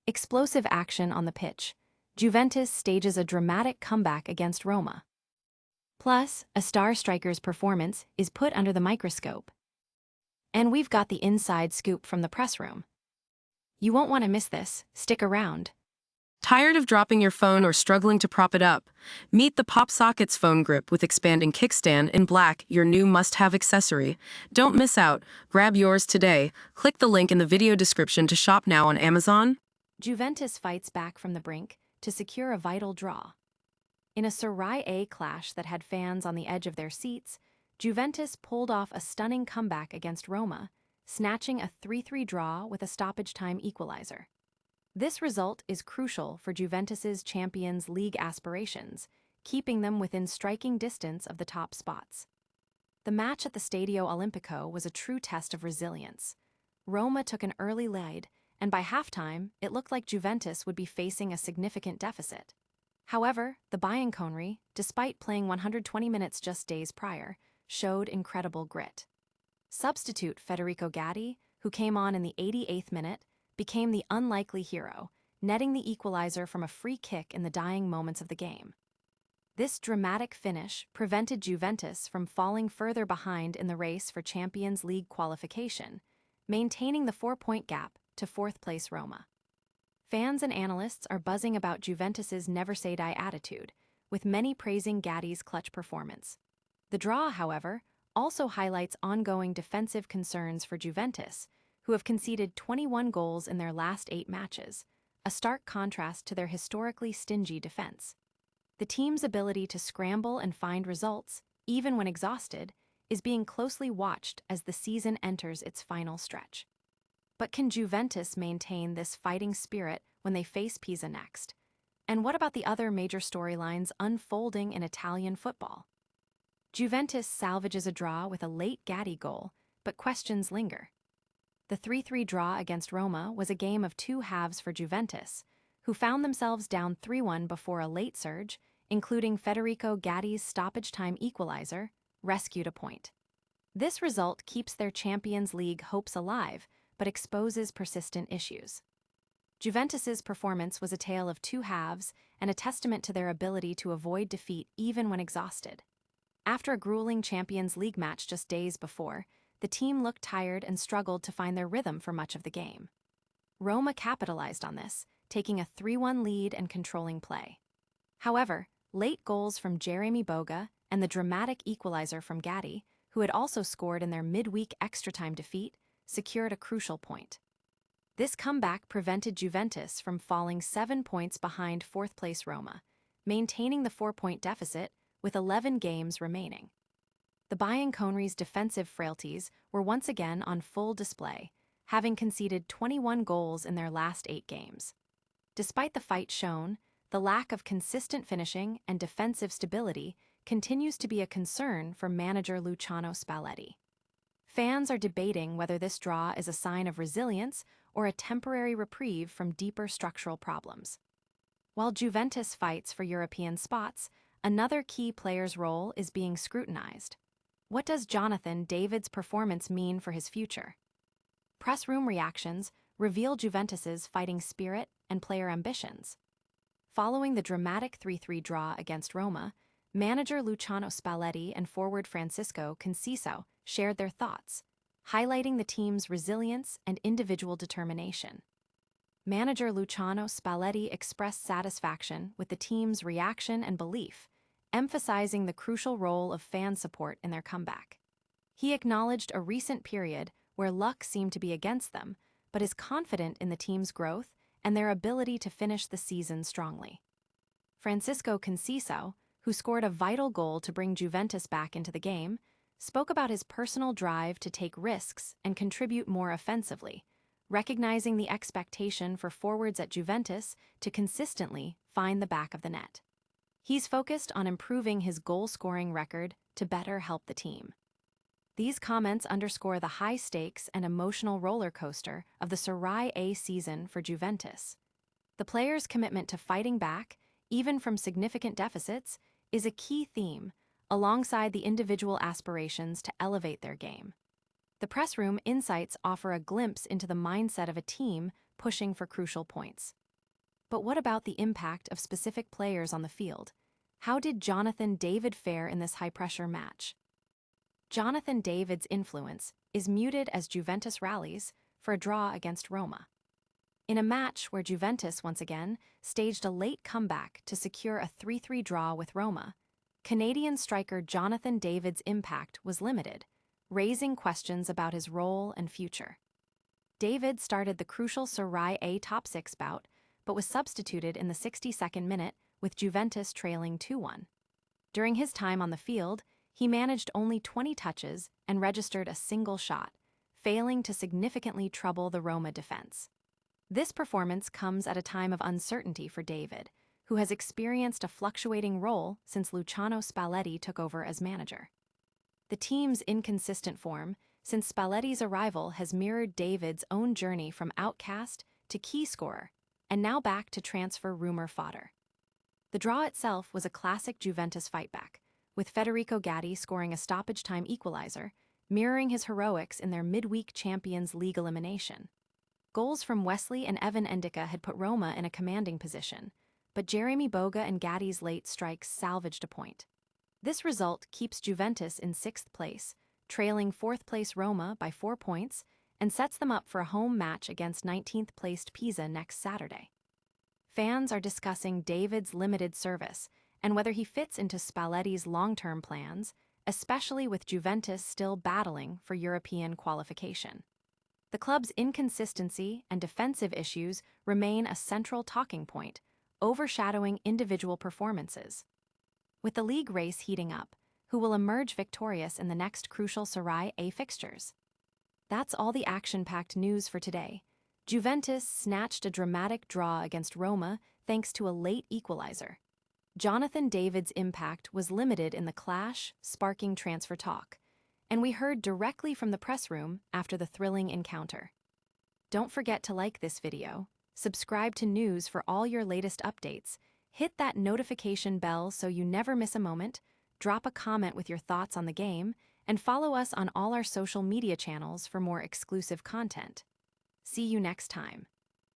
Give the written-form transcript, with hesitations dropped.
Explosive action on the pitch. Juventus stages a dramatic comeback against Roma. Plus, a star striker's performance is put under the microscope. And we've got the inside scoop from the press room. You won't want to miss this. Stick around. Tired of dropping your phone or struggling to prop it up? Meet the Pop Sockets phone grip with expanding kickstand in black, your new must-have accessory. Don't miss out. Grab yours today. Click the link in the video description to shop now on Amazon. Juventus fights back from the brink to secure a vital draw. In a Serie A clash that had fans on the edge of their seats, Juventus pulled off a stunning comeback against Roma, snatching a 3-3 draw with a stoppage-time equalizer. This result is crucial for Juventus's Champions League aspirations, keeping them within striking distance of the top spots. The match at the Stadio Olimpico was a true test of resilience. Roma took an early lead, and by halftime, it looked like Juventus would be facing a significant deficit. However, the Bianconeri, despite playing 120 minutes just days prior, showed incredible grit. Substitute Federico Gatti, who came on in the 88th minute, became the unlikely hero, netting the equalizer from a free kick in the dying moments of the game. This dramatic finish prevented Juventus from falling further behind in the race for Champions League qualification, maintaining the 4-point gap to fourth-place Roma. Fans and analysts are buzzing about Juventus's never-say-die attitude, with many praising Gatti's clutch performance. The draw, however, also highlights ongoing defensive concerns for Juventus, who have conceded 21 goals in their last 8 matches, a stark contrast to their historically stingy defense. The team's ability to scramble and find results, even when exhausted, is being closely watched as the season enters its final stretch. But can Juventus maintain this fighting spirit when they face Pisa next? And what about the other major storylines unfolding in Italian football? Juventus salvages a draw with a late Gatti goal, but questions linger. The 3-3 draw against Roma was a game of two halves for Juventus, who found themselves down 3-1 before a late surge, including Federico Gatti's stoppage-time equalizer, rescued a point. This result keeps their Champions League hopes alive, but exposes persistent issues. Juventus's performance was a tale of two halves and a testament to their ability to avoid defeat even when exhausted. After a grueling Champions League match just days before, the team looked tired and struggled to find their rhythm for much of the game. Roma capitalized on this, taking a 3-1 lead and controlling play. However, late goals from Jeremy Boga and the dramatic equalizer from Gatti, who had also scored in their midweek extra-time defeat, secured a crucial point. This comeback prevented Juventus from falling 7 points behind fourth-place Roma, maintaining the 4-point deficit with 11 games remaining. The Bianconeri's defensive frailties were once again on full display, having conceded 21 goals in their last 8 games. Despite the fight shown, the lack of consistent finishing and defensive stability continues to be a concern for manager Luciano Spalletti. Fans are debating whether this draw is a sign of resilience or a temporary reprieve from deeper structural problems. While Juventus fights for European spots, another key player's role is being scrutinized. What does Jonathan David's performance mean for his future? Press room reactions reveal Juventus's fighting spirit and player ambitions. Following the dramatic 3-3 draw against Roma, manager Luciano Spalletti and forward Francisco Conceição shared their thoughts, highlighting the team's resilience and individual determination. Manager Luciano Spalletti expressed satisfaction with the team's reaction and belief, emphasizing the crucial role of fan support in their comeback. He acknowledged a recent period where luck seemed to be against them, but is confident in the team's growth and their ability to finish the season strongly. Francisco Conceição, who scored a vital goal to bring Juventus back into the game, spoke about his personal drive to take risks and contribute more offensively, recognizing the expectation for forwards at Juventus to consistently find the back of the net. He's focused on improving his goal-scoring record to better help the team. These comments underscore the high stakes and emotional roller coaster of the Serie A season for Juventus. The players' commitment to fighting back, even from significant deficits, is a key theme, alongside the individual aspirations to elevate their game. The press room insights offer a glimpse into the mindset of a team pushing for crucial points. But what about the impact of specific players on the field? How did Jonathan David fare in this high-pressure match? Jonathan David's influence is muted as Juventus rallies for a draw against Roma. In a match where Juventus once again staged a late comeback to secure a 3-3 draw with Roma, Canadian striker Jonathan David's impact was limited, raising questions about his role and future. David started the crucial Serie A top 6 bout, but was substituted in the 62nd minute with Juventus trailing 2-1. During his time on the field, he managed only 20 touches and registered a single shot, failing to significantly trouble the Roma defense. This performance comes at a time of uncertainty for David, who has experienced a fluctuating role since Luciano Spalletti took over as manager. The team's inconsistent form since Spalletti's arrival has mirrored David's own journey from outcast to key scorer, and now back to transfer rumor fodder. The draw itself was a classic Juventus fightback, with Federico Gatti scoring a stoppage-time equalizer, mirroring his heroics in their midweek Champions League elimination. Goals from Wesley and Evan Endika had put Roma in a commanding position, but Jeremy Boga and Gatti's late strikes salvaged a point. This result keeps Juventus in 6th place, trailing 4th-place Roma by 4 points, and sets them up for a home match against 19th-placed Pisa next Saturday. Fans are discussing David's limited service and whether he fits into Spalletti's long-term plans, especially with Juventus still battling for European qualification. The club's inconsistency and defensive issues remain a central talking point, overshadowing individual performances. With the league race heating up, who will emerge victorious in the next crucial Serie A fixtures? That's all the action-packed news for today. Juventus snatched a dramatic draw against Roma thanks to a late equalizer. Jonathan David's impact was limited in the clash, sparking transfer talk, and we heard directly from the press room after the thrilling encounter. Don't forget to like this video, subscribe to news for all your latest updates, hit that notification bell so you never miss a moment, drop a comment with your thoughts on the game, and follow us on all our social media channels for more exclusive content. See you next time.